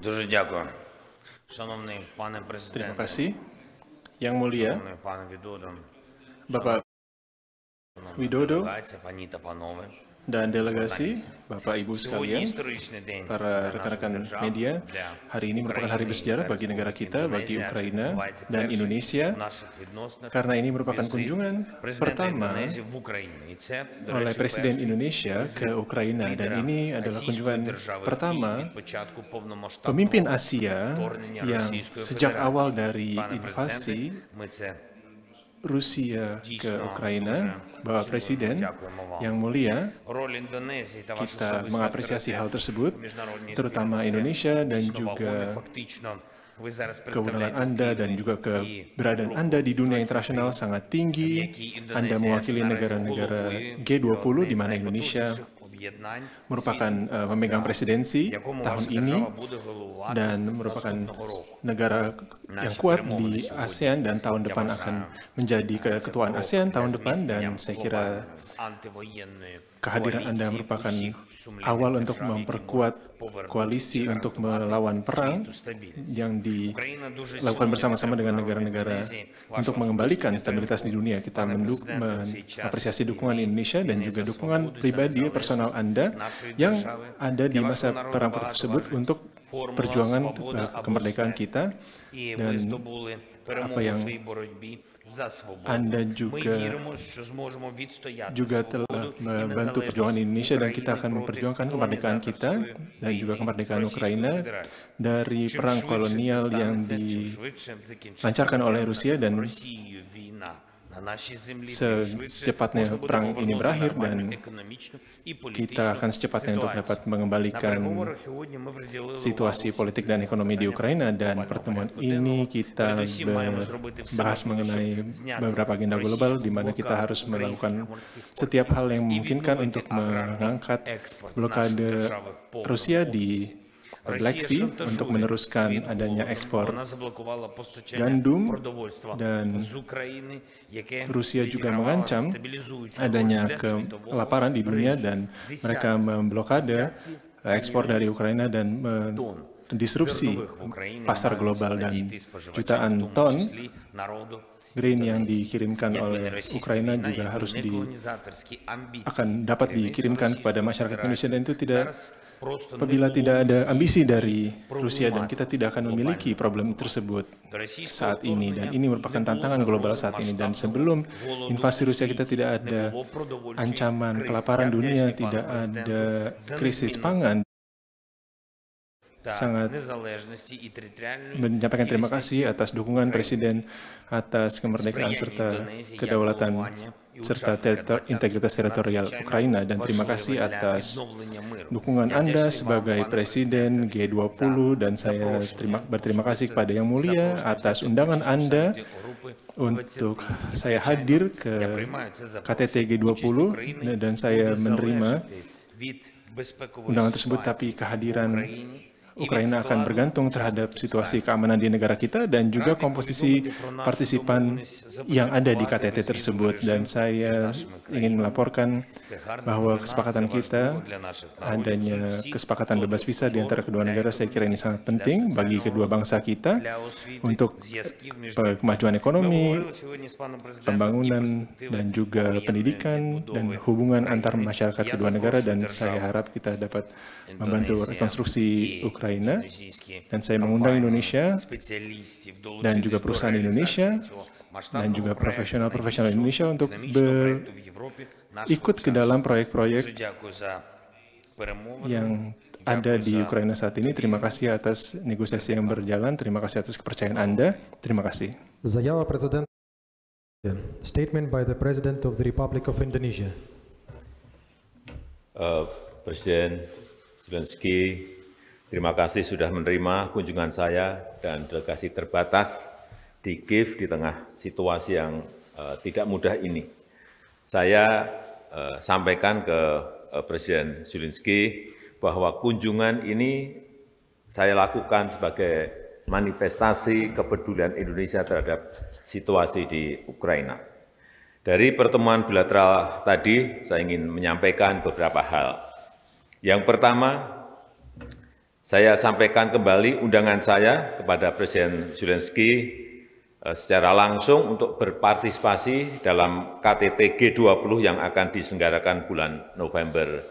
Дуже дякую. Шановний пане Terima президент, kasih. Yang mulia, шановний пане Відодо, Bapak Widodo делегація, пані та панове. dan delegasi, Bapak Ibu Сьогодні sekalian, історичний день para для нашої rekan-rekan держави, media, для hari ini merupakan hari bersejarah bagi negara kita, bagi Ukraina dan Indonesia, в наших відносинах karena ini merupakan kunjungan президента pertama Індонезії в Україні. І це, до oleh речі, Presiden перший Indonesia ke Ukraina, dan ini adalah російської kunjungan держави pertama від початку повномасштабного pemimpin Asia вторгнення yang Російської sejak Федерації. awal dari Пане invasi президенте, ми це Rusia ke Ukraina, Bapak Presiden yang mulia, роль Індонезії та вашу kita особисту mengapresiasi hal tersebut, у міжнародній terutama спільноті. Indonesia dan Дійсно, вагомі, juga фактично, ви зараз kewenangan представляєте Anda dan juga keberadaan Anda di dunia internasional sangat tinggi. Anda mewakili negara-negara G20 di mana Indonesia об'єднань, merupakan memegang presidensi якому tahun ваша ini держава буде головувати dan merupakan наступного року. negara yang kuat di ASEAN dan tahun depan akan menjadi keketuaan ASEAN tahun depan, dan saya kira антивоєнної kehadiran Anda коаліції merupakan усіх сумлінних awal untuk держав, які memperkuat можуть koalisi повернути untuk і гарантувати melawan perang світу стабільність. yang Україна дуже dilakukan цінує bersama-sama dengan підтримку negara-negara Індонезії, вашу untuk mengembalikan stabilitas di dunia. Kita mengapresiasi dukungan Indonesia dan juga dukungan pribadi personal Anda yang ada di masa perang tersebut untuk perjuangan kemerdekaan kita, і dan ви здобули перемогу yang в своїй боротьбі за свободу. Anda Ми juga віримо, що зможемо відстояти telah свободу і membantu perjuangan Indonesia, dan kita akan memperjuangkan kemerdekaan kita dan juga kemerdekaan Ukraina dari perang kolonial yang dilancarkan oleh Rusia, dan secepatnya perang ini berakhir dan kita akan secepatnya untuk dapat mengembalikan situasi politik dan ekonomi di Ukraina. Dan pertemuan ini kita bahas mengenai beberapa agenda global di mana kita harus melakukan setiap hal yang memungkinkan untuk mengangkat blokade Rusia di Black Sea untuk meneruskan adanya ekspor gandum, dan Rusia juga mengancam adanya kelaparan di dunia, dan mereka memblokade ekspor dari Ukraina dan disrupsi pasar global, dan jutaan ton grain yang dikirimkan oleh Ukraina juga harus akan dapat dikirimkan kepada masyarakat Indonesia, dan itu tidak apabila tidak ada ambisi dari Rusia, dan kita tidak akan memiliki problem tersebut saat ini, dan ini merupakan tantangan global saat ini. Dan sebelum invasi Rusia kita tidak ada ancaman kelaparan dunia, tidak ada krisis pangan. Sangat menyampaikan terima kasih atas dukungan Presiden atas kemerdekaan serta kedaulatan serta integritas teritorial Ukraina, dan terima kasih atas dukungan Anda sebagai Presiden G20, dan saya berterima kasih kepada Yang Mulia atas undangan Anda untuk saya hadir ke KTT G20, dan saya menerima undangan tersebut, tapi kehadiran Ukraina akan bergantung terhadap situasi keamanan di negara kita dan juga komposisi partisipan yang ada di KTT tersebut. Dan saya ingin melaporkan bahwa kesepakatan kita, adanya kesepakatan bebas visa di antara kedua negara, saya kira ini sangat penting bagi kedua bangsa kita untuk kemajuan ekonomi, pembangunan, dan juga pendidikan, dan hubungan antar masyarakat kedua negara, dan saya harap kita dapat membantu rekonstruksi Ukraina, dan saya mengundang Indonesia dan juga perusahaan Indonesia dan juga profesional-profesional Indonesia untuk ikut ke dalam proyek-proyek yang ada di Ukraina saat ini. Terima kasih atas negosiasi yang berjalan, terima kasih atas kepercayaan Anda, terima kasih. Zayava President. Statement by the President of the Republic of Indonesia. Presiden Zelensky, terima kasih sudah menerima kunjungan saya dan delegasi terbatas di Kiev di tengah situasi yang tidak mudah ini. Saya sampaikan ke Presiden Zelensky bahwa kunjungan ini saya lakukan sebagai manifestasi kepedulian Indonesia terhadap situasi di Ukraina. Dari pertemuan bilateral tadi, saya ingin menyampaikan beberapa hal. Yang pertama, saya sampaikan kembali undangan saya kepada Presiden Zelensky secara langsung untuk berpartisipasi dalam KTT G20 yang akan diselenggarakan bulan November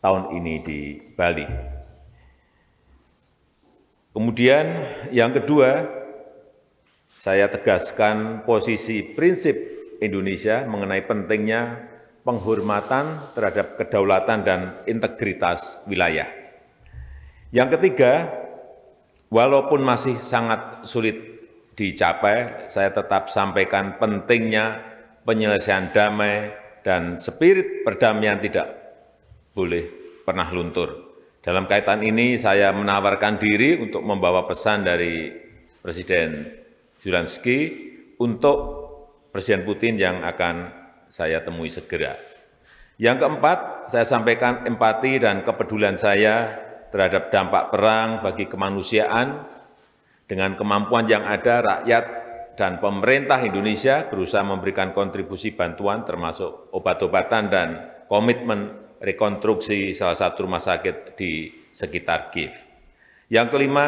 tahun ini di Bali. Kemudian yang kedua, saya tegaskan posisi prinsip Indonesia mengenai pentingnya penghormatan terhadap kedaulatan dan integritas wilayah. Yang ketiga, walaupun masih sangat sulit dicapai, saya tetap sampaikan pentingnya penyelesaian damai dan spirit perdamaian tidak boleh pernah luntur. Dalam kaitan ini, saya menawarkan diri untuk membawa pesan dari Presiden Zelensky untuk Presiden Putin yang akan saya temui segera. Yang keempat, saya sampaikan empati dan kepedulian saya terhadap dampak perang bagi kemanusiaan. Dengan kemampuan yang ada, rakyat dan pemerintah Indonesia berusaha memberikan kontribusi bantuan termasuk obat-obatan dan komitmen rekonstruksi salah satu rumah sakit di sekitar Kiev. Yang kelima,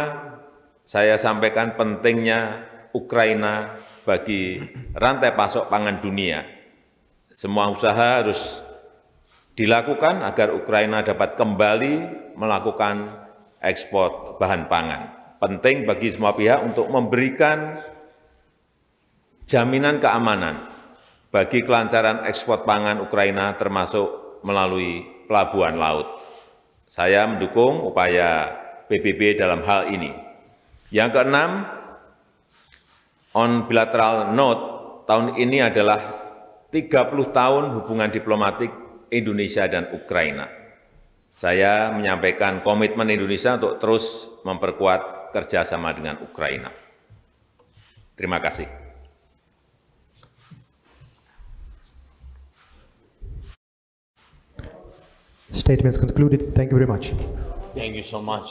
saya sampaikan pentingnya Ukraina bagi rantai pasok pangan dunia. Semua usaha harus dilakukan agar Ukraina dapat kembali melakukan ekspor bahan pangan. Penting bagi semua pihak untuk memberikan jaminan keamanan bagi kelancaran ekspor pangan Ukraina termasuk melalui pelabuhan laut. Saya mendukung upaya PBB dalam hal ini. Yang keenam, on bilateral note, tahun ini adalah 30 tahun hubungan diplomatik Indonesia dan Ukraina. Saya menyampaikan komitmen Indonesia untuk terus memperkuat kerjasama dengan Ukraina. Terima kasih. Statements concluded. Thank you very much. Thank you so much.